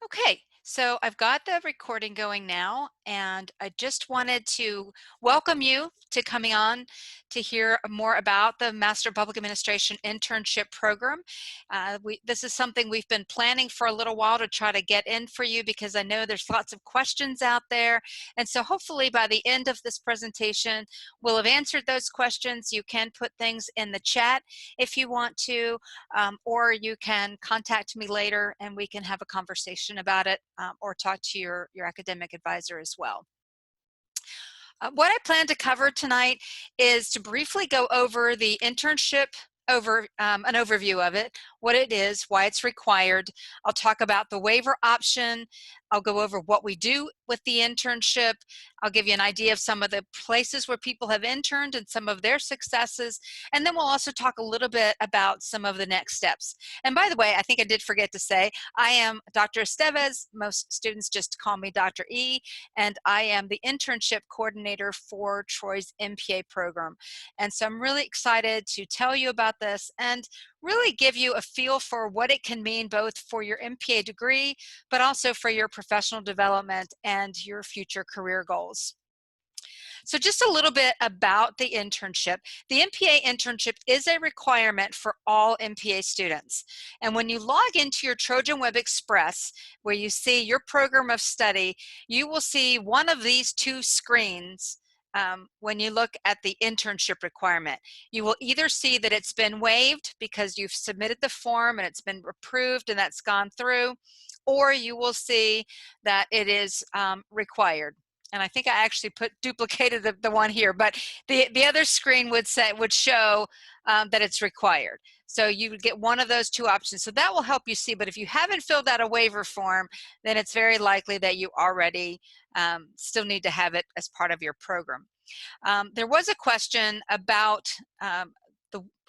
Okay, so I've got the recording going now, and I just wanted to welcome you to coming on to hear more about the Master of Public Administration internship program. This is something we've been planning for a little while to try to get in for you because I know there's lots of questions out there. And so hopefully by the end of this presentation, we'll have answered those questions. You can put things in the chat if you want to, or you can contact me later and we can have a conversation about it, or talk to your academic advisor as well. What I plan to cover tonight is to briefly go over the internship, an overview of it, what it is, why it's required. I'll talk about the waiver option. I'll go over what we do with the internship. I'll give you an idea of some of the places where people have interned and some of their successes. And then we'll also talk a little bit about some of the next steps. And by the way, I think I did forget to say, I am Dr. Estevez. Most students just call me Dr. E, and I am the internship coordinator for Troy's MPA program. And so I'm really excited to tell you about this and really give you a feel for what it can mean both for your MPA degree, but also for your professional development and your future career goals. So just a little bit about the internship. The MPA internship is a requirement for all MPA students. And when you log into your Trojan Web Express, where you see your program of study, you will see one of these two screens. When you look at the internship requirement, you will either see that it's been waived because you've submitted the form and it's been approved and that's gone through, or you will see that it is required. And I think I actually duplicated the one here, but the other screen would show that it's required. So you would get one of those two options. So that will help you see. But if you haven't filled out a waiver form, then it's very likely that you already still need to have it as part of your program. There was a question about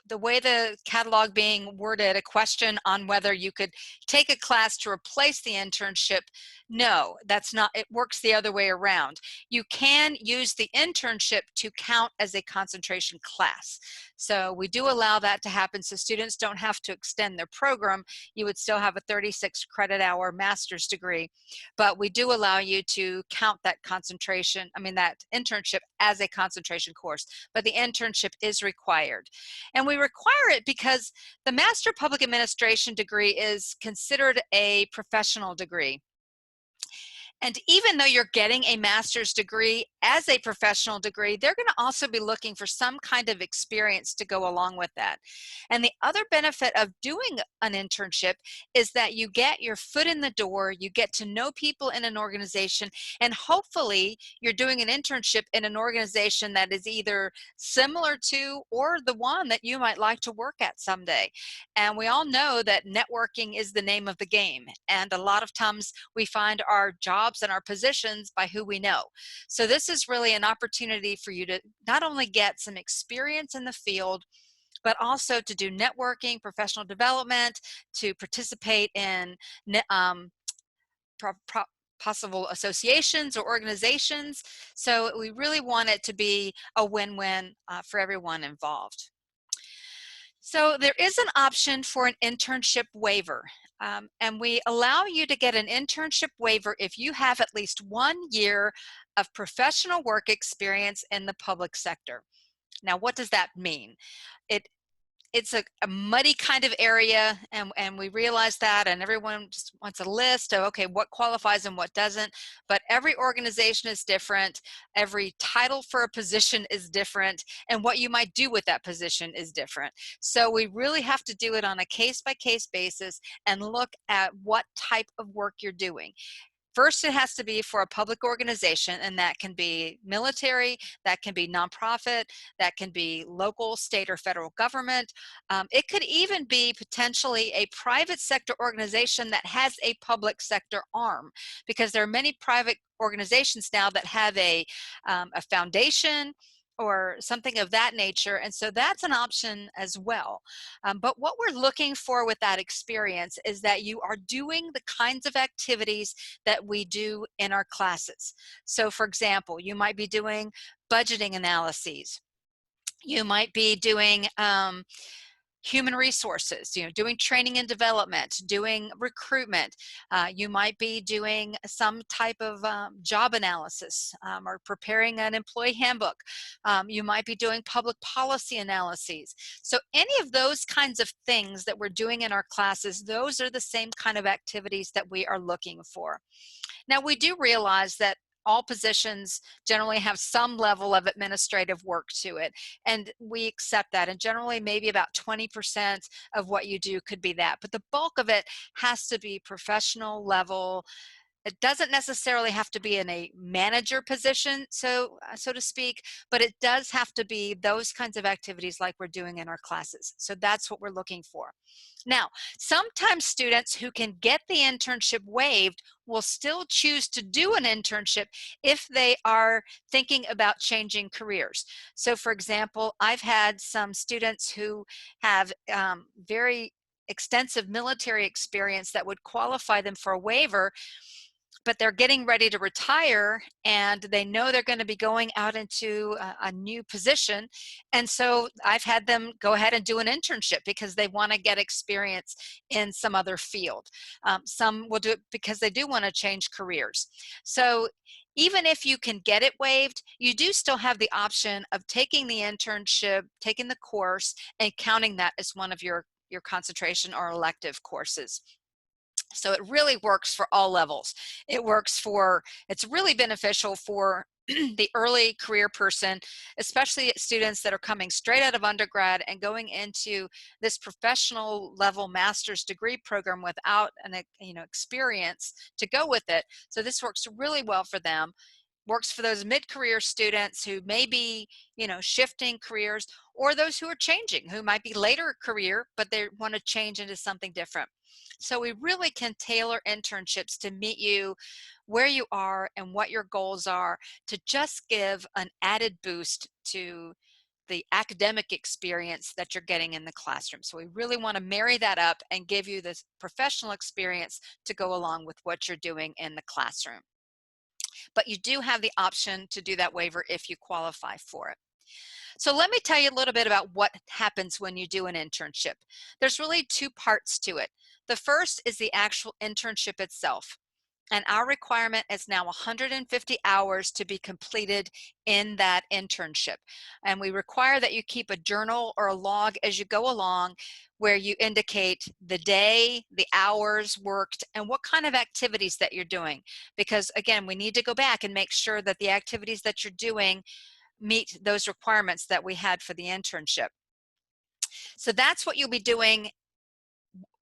the way the catalog being worded, a question on whether you could take a class to replace the internship. No, that's not, it works the other way around. You can use the internship to count as a concentration class. So we do allow that to happen so students don't have to extend their program. You would still have a 36 credit hour master's degree, but we do allow you to count that that internship as a concentration course, but the internship is required. And we require it because the Master of Public Administration degree is considered a professional degree. And even though you're getting a master's degree as a professional degree, they're going to also be looking for some kind of experience to go along with that. And the other benefit of doing an internship is that you get your foot in the door, you get to know people in an organization, and hopefully you're doing an internship in an organization that is either similar to or the one that you might like to work at someday. And we all know that networking is the name of the game. And a lot of times we find our jobs and our positions by who we know. So this is really an opportunity for you to not only get some experience in the field, but also to do networking, professional development, to participate in possible associations or organizations. So we really want it to be a win-win for everyone involved. So there is an option for an internship waiver, and we allow you to get an internship waiver if you have at least 1 year of professional work experience in the public sector. Now, what does that mean? It's a muddy kind of area, and we realize that, and everyone just wants a list of, okay, what qualifies and what doesn't, but every organization is different, every title for a position is different, and what you might do with that position is different. So we really have to do it on a case-by-case basis and look at what type of work you're doing. First, it has to be for a public organization, and that can be military, that can be nonprofit, that can be local, state, or federal government. It could even be potentially a private sector organization that has a public sector arm, because there are many private organizations now that have a foundation or something of that nature, and so that's an option as well. But what we're looking for with that experience is that you are doing the kinds of activities that we do in our classes. So for example, you might be doing budgeting analyses. You might be doing human resources, doing training and development, doing recruitment. You might be doing some type of job analysis, or preparing an employee handbook. You might be doing public policy analyses. So any of those kinds of things that we're doing in our classes, those are the same kind of activities that we are looking for. Now, we do realize that all positions generally have some level of administrative work to it, and we accept that, and generally maybe about 20% of what you do could be that, but the bulk of it has to be professional level. It doesn't necessarily have to be in a manager position, so to speak, but it does have to be those kinds of activities like we're doing in our classes. So that's what we're looking for. Now, sometimes students who can get the internship waived will still choose to do an internship if they are thinking about changing careers. So for example, I've had some students who have very extensive military experience that would qualify them for a waiver, but they're getting ready to retire and they know they're going to be going out into a new position. And so I've had them go ahead and do an internship because they want to get experience in some other field. Some will do it because they do want to change careers. So even if you can get it waived, you do still have the option of taking the internship, taking the course, and counting that as one of your concentration or elective courses. So it really works for all levels. It's really beneficial for the early career person, especially students that are coming straight out of undergrad and going into this professional level master's degree program without an experience to go with it. So this works really well for them. Works for those mid-career students who may be, shifting careers, or those who are changing, who might be later career, but they want to change into something different. So we really can tailor internships to meet you where you are and what your goals are, to just give an added boost to the academic experience that you're getting in the classroom. So we really want to marry that up and give you this professional experience to go along with what you're doing in the classroom. But you do have the option to do that waiver if you qualify for it. So let me tell you a little bit about what happens when you do an internship. There's really two parts to it. The first is the actual internship itself. And our requirement is now 150 hours to be completed in that internship. And we require that you keep a journal or a log as you go along, where you indicate the day, the hours worked, and what kind of activities that you're doing. Because again, we need to go back and make sure that the activities that you're doing meet those requirements that we had for the internship. So that's what you'll be doing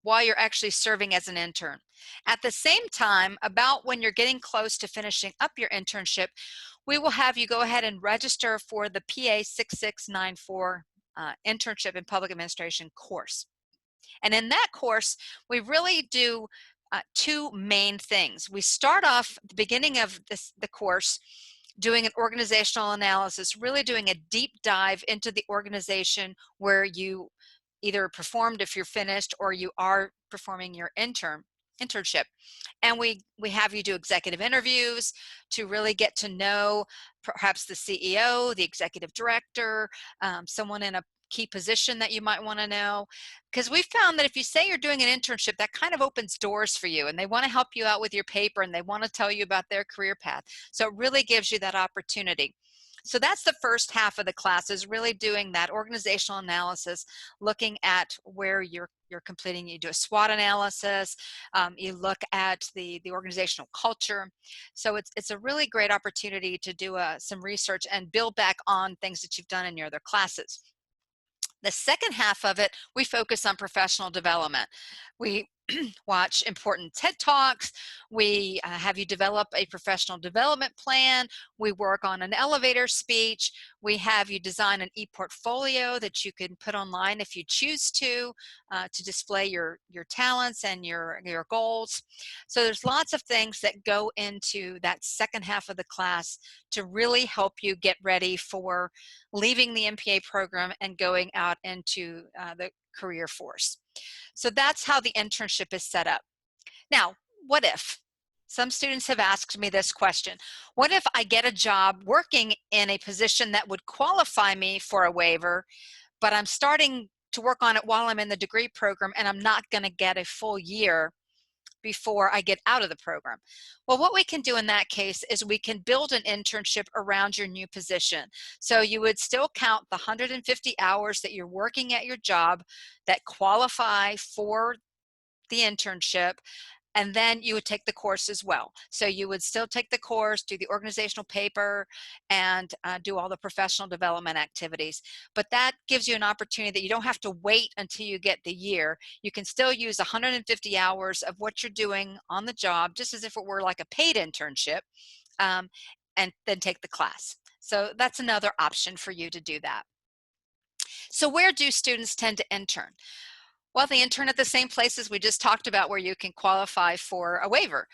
while you're actually serving as an intern. At the same time, about when you're getting close to finishing up your internship, we will have you go ahead and register for the PA 6694 Internship in Public Administration course. And in that course, we really do two main things. We start off at the beginning of the course doing an organizational analysis, really doing a deep dive into the organization where you either performed if you're finished or you are performing your internship. And we have you do executive interviews to really get to know perhaps the CEO, the executive director, someone in a key position that you might want to know. Because we found that if you say you're doing an internship, that kind of opens doors for you, and they want to help you out with your paper, and they want to tell you about their career path. So it really gives you that opportunity. So that's the first half of the class, is really doing that organizational analysis, looking at where you're completing. You do a SWOT analysis, you look at the organizational culture. So it's a really great opportunity to do some research and build back on things that you've done in your other classes. The second half of it, we focus on professional development. We watch important TED Talks. We have you develop a professional development plan. We work on an elevator speech. We have you design an e-portfolio that you can put online if you choose to display your talents and your goals. So there's lots of things that go into that second half of the class to really help you get ready for leaving the MPA program and going out into the career force. So that's how the internship is set up. Now, what if? Some students have asked me this question. What if I get a job working in a position that would qualify me for a waiver, but I'm starting to work on it while I'm in the degree program, and I'm not going to get a full year before I get out of the program. Well, what we can do in that case is we can build an internship around your new position. So you would still count the 150 hours that you're working at your job that qualify for the internship, and then you would take the course as well. So you would still take the course, do the organizational paper, and do all the professional development activities. But that gives you an opportunity that you don't have to wait until you get the year. You can still use 150 hours of what you're doing on the job, just as if it were like a paid internship, um, and then take the class. So that's another option for you to do that. So where do students tend to intern? Well, they intern at the same places we just talked about where you can qualify for a waiver.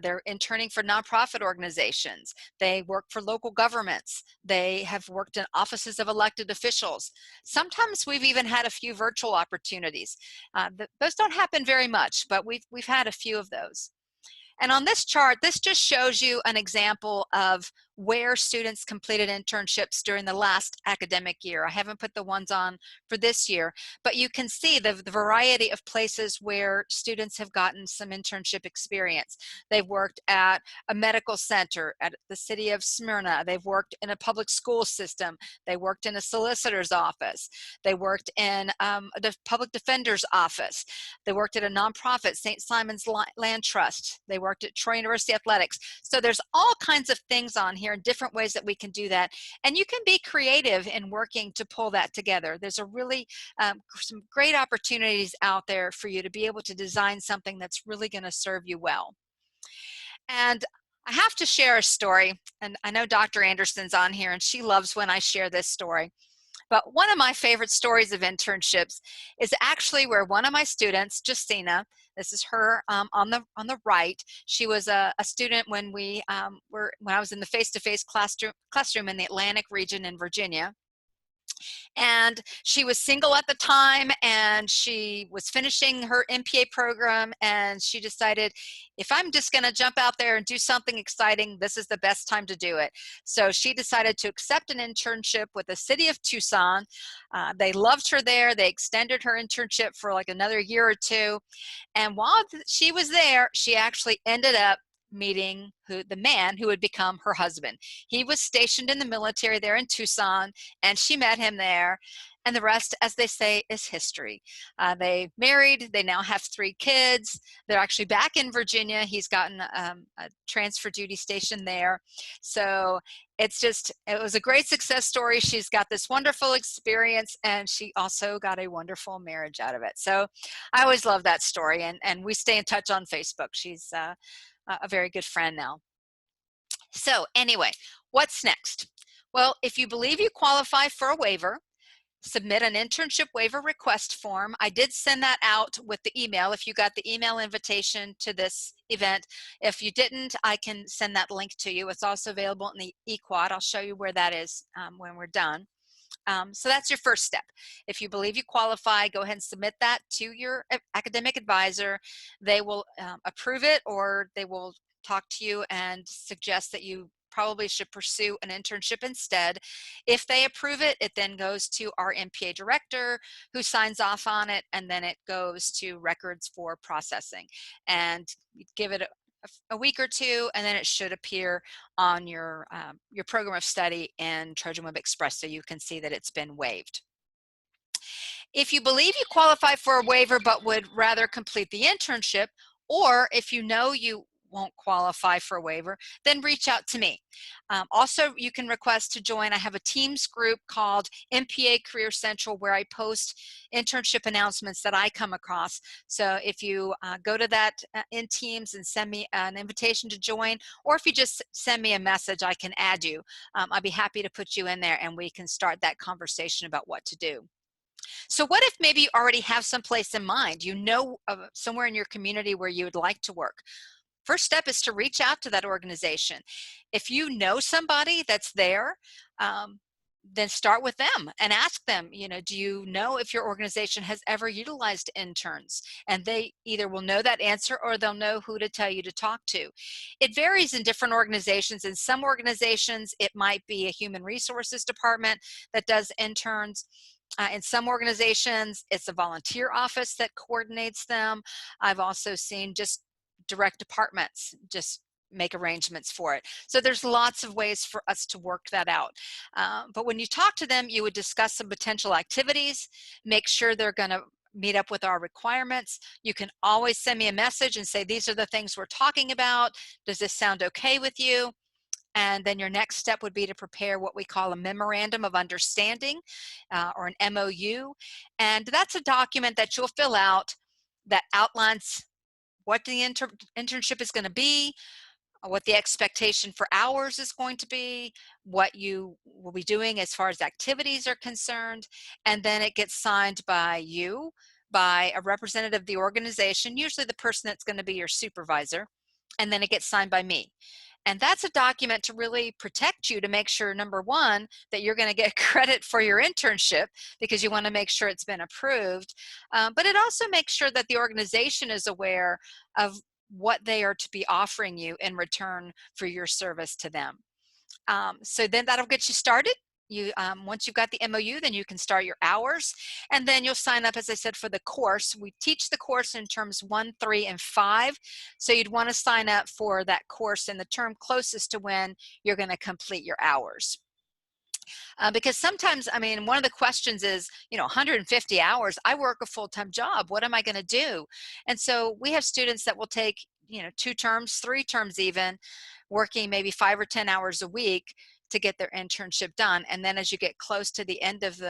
They're interning for nonprofit organizations. They work for local governments. They have worked in offices of elected officials. Sometimes we've even had a few virtual opportunities. Those don't happen very much, but we've had a few of those. And on this chart, this just shows you an example of where students completed internships during the last academic year. I haven't put the ones on for this year, but you can see the variety of places where students have gotten some internship experience. They've worked at a medical center at the city of Smyrna. They've worked in a public school system. They worked in a solicitor's office. They worked in the public defender's office. They worked at a nonprofit, St. Simon's Land Trust. They worked at Troy University Athletics. So there's all kinds of things on here and different ways that we can do that. And you can be creative in working to pull that together. There's a really some great opportunities out there for you to be able to design something that's really going to serve you well. And I have to share a story, and I know Dr. Anderson's on here and she loves when I share this story. But one of my favorite stories of internships is actually where one of my students, Justina, this is her on the right. She was a student when when I was in the face-to-face classroom in the Atlantic region in Virginia. And she was single at the time, and she was finishing her MPA program, and she decided, if I'm just going to jump out there and do something exciting, this is the best time to do it. So she decided to accept an internship with the city of Tucson. They loved her there. They extended her internship for like another year or two. And while she was there, she actually ended up meeting the man who would become her husband. He was stationed in the military there in Tucson, and she met him there. And the rest, as they say, is history. They married. They now have 3 kids. They're actually back in Virginia. He's gotten a transfer duty station there. So it was a great success story. She's got this wonderful experience, and she also got a wonderful marriage out of it. So I always love that story, and we stay in touch on Facebook. She's a very good friend now. So anyway, what's next? Well, if you believe you qualify for a waiver, submit an internship waiver request form. I did send that out with the email if you got the email invitation to this event. If you didn't, I can send that link to you. It's also available in the eQuad. I'll show you where that is when we're done. So that's your first step. If you believe you qualify, go ahead and submit that to your academic advisor. They will approve it, or they will talk to you and suggest that you probably should pursue an internship instead. If they approve it, it then goes to our MPA director, who signs off on it, and then it goes to records for processing. And give it a week or two, and then it should appear on your program of study in Trojan Web Express, so you can see that it's been waived. If you believe you qualify for a waiver but would rather complete the internship, or if you know you won't qualify for a waiver, then reach out to me. Also, you can request to join. I have a Teams group called MPA Career Central where I post internship announcements that I come across. So if you go to that in Teams and send me an invitation to join, or if you just send me a message, I can add you. I'd be happy to put you in there and we can start that conversation about what to do. So what if maybe you already have some place in mind, you know, somewhere in your community where you would like to work? First step is to reach out to that organization. If you know somebody that's there, then start with them and ask them, you know, do you know if your organization has ever utilized interns? And they either will know that answer or they'll know who to tell you to talk to. It varies in different organizations. In some organizations, it might be a human resources department that does interns. In some organizations, it's a volunteer office that coordinates them. I've also seen just direct departments just make arrangements for it. So there's lots of ways for us to work that out. But when you talk to them, you would discuss some potential activities, make sure they're going to meet up with our requirements. You can always send me a message and say, these are the things we're talking about. Does this sound okay with you? And then your next step would be to prepare what we call a memorandum of understanding, or an MOU. And that's a document that you'll fill out that outlines what the internship is going to be, what the expectation for hours is going to be, what you will be doing as far as activities are concerned, and then it gets signed by you, by a representative of the organization, usually the person that's going to be your supervisor, and then it gets signed by me. And that's a document to really protect you, to make sure, number one, that you're going to get credit for your internship, because you want to make sure it's been approved. But it also makes sure that the organization is aware of what they are to be offering you in return for your service to them. So then that'll get you started. Once you've got the MOU, then you can start your hours, and then you'll sign up, as I said, for the course. We teach the course in terms 1, 3, and 5. So you'd want to sign up for that course in the term closest to when you're going to complete your hours. Because sometimes, I mean, one of the questions is, 150 hours, I work a full-time job. What am I going to do? And so we have students that will take, 2 terms, 3 terms even, working maybe 5 or 10 hours a week to get their internship done. And then as you get close to the end of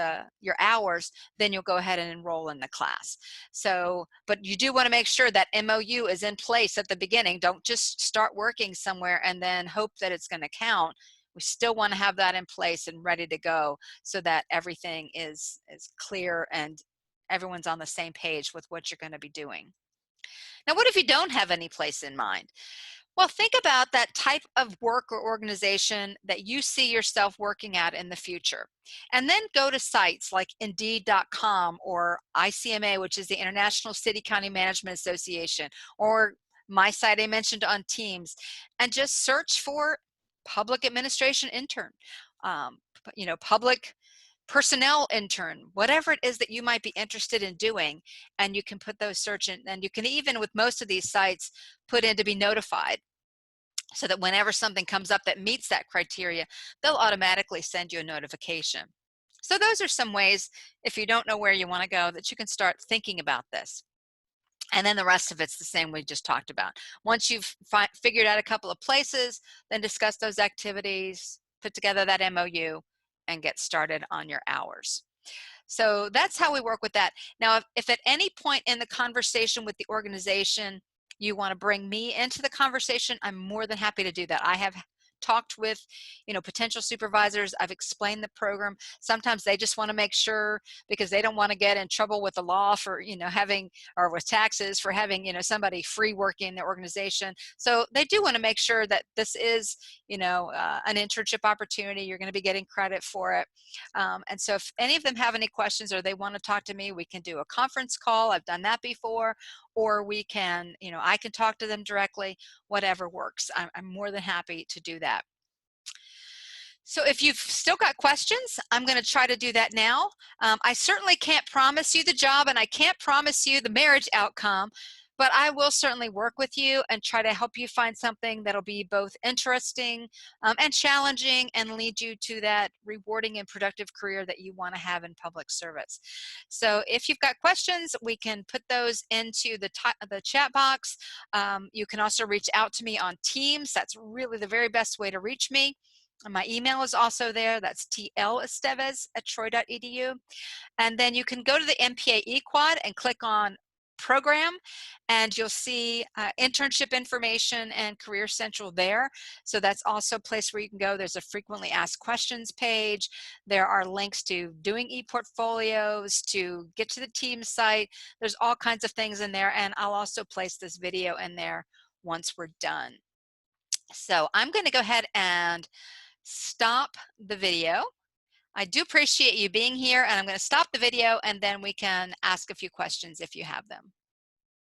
your hours, then you'll go ahead and enroll in the class. So, but you do want to make sure that MOU is in place at the beginning. Don't just start working somewhere and then hope that it's going to count. We still want to have that in place and ready to go, so that everything is clear and everyone's on the same page with what you're going to be doing. Now, what if you don't have any place in mind? Well, think about that type of work or organization that you see yourself working at in the future. And then go to sites like Indeed.com or ICMA, which is the International City County Management Association, or my site I mentioned on Teams, and just search for public administration intern, public personnel intern, whatever it is that you might be interested in doing. And you can put those search in, and you can even, with most of these sites, put in to be notified, so that whenever something comes up that meets that criteria, they'll automatically send you a notification. So those are some ways, if you don't know where you want to go, that you can start thinking about this. And then the rest of it's the same we just talked about. Once you've figured out a couple of places, then discuss those activities, put together that MOU, and get started on your hours. So that's how we work with that. Now, if at any point in the conversation with the organization you want to bring me into the conversation, I'm more than happy to do that. I have talked with, potential supervisors. I've explained the program. Sometimes they just want to make sure, because they don't want to get in trouble with the law for, having, or with taxes for having, somebody free working in the organization. So they do want to make sure that this is, an internship opportunity. You're going to be getting credit for it. And so if any of them have any questions or they want to talk to me, we can do a conference call. I've done that before. Or we can, I can talk to them directly, whatever works. I'm more than happy to do that. So if you've still got questions, I'm going to try to do that now. I certainly can't promise you the job, and I can't promise you the marriage outcome, but I will certainly work with you and try to help you find something that'll be both interesting and challenging, and lead you to that rewarding and productive career that you want to have in public service. So if you've got questions, we can put those into the chat box. You can also reach out to me on Teams. That's really the very best way to reach me. My email is also there. That's tlestevez@troy.edu. And then you can go to the MPA eQuad and click on program, and you'll see internship information and Career Central there. So that's also a place where you can go. There's a frequently asked questions page. There are links to doing e-portfolios, to get to the team site. There's all kinds of things in there, and I'll also place this video in there once we're done. So I'm going to go ahead and stop the video. I do appreciate you being here, and I'm going to stop the video, and then we can ask a few questions if you have them.